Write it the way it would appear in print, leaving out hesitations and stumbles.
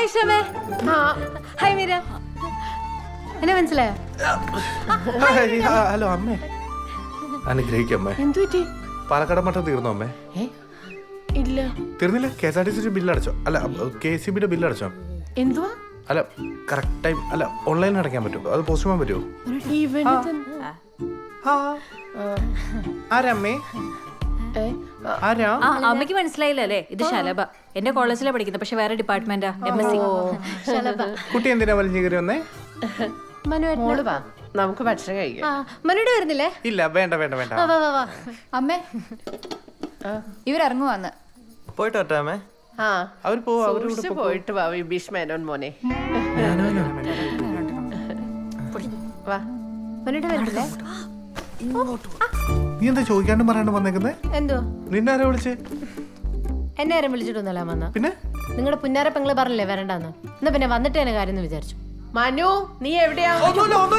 Hi ഷമേ. Hi Meera. എന്നെ മനസ്സിലായോ? Hello അമ്മേ. അനുഗ്രഹിക്കും അമ്മേ. എന്തു പറ്റി? പാലക്കാട് മട്ടം തീർന്നോ അമ്മേ? ഇല്ല. തീർന്നില്ല? KSRTC ബില്ല് അടച്ചോ? അല്ല KCBയുടെ ബില്ല് അടച്ചോ? എന്തുവാ? അല്ല കറക്റ്റ് ടൈം അല്ല ഓൺലൈനിൽ അടയ്ക്കാൻ പറ്റുമോ? അത് പോസ്റ്റ് ചെയ്യാൻ പറ്റുമോ? ആരമ്മേ? ആരാ? അമ്മയ്ക്ക് മനസ്സിലായില്ല അല്ലേ? ഇത് ശലഭ. എന്റെ കോളേജിലാണ് പഠിക്കുന്നത്, പക്ഷെ വേറെ ഡിപ്പാർട്ട്മെന്റാ. MSc. കുട്ടി എന്തിനാ വലിഞ്ഞു കയറി വന്നേ? മോള് വാ, നമുക്ക് ഭക്ഷണം കഴിക്കാം. മനുടെ വരുന്നില്ലേ? ഇല്ല വേണ്ട വേണ്ട വേണ്ട. അമ്മേ ഇവരിറങ്ങുവാന്ന്. പോയിട്ട് വരട്ടെ. അവർ പോവാ. സൂക്ഷിച്ച് പോയിട്ട് വാ വിഭീഷ് മേനോൻ മോനെ. വാ. മനുടെ വരുന്നില്ലേ? നീ എന്താ ചോദിക്കാണ്ട് പറയാണ്ട് വന്നേക്കുന്നേ? എന്തോ നിന്നെ ആരാ വിളിച്ചേ? എന്നെ ആരും വിളിച്ചിട്ടൊന്നുമല്ല വന്ന. പിന്നെ നിങ്ങളുടെ പുന്നാര പെങ്ങള് പറഞ്ഞില്ലേ വരണ്ടെന്ന്. എന്നാ പിന്നെ വന്നിട്ട് തന്നെ കാര്യം എന്ന് വിചാരിച്ചു. മനു, നീ എവിടെയാ? ഒന്നുമില്ല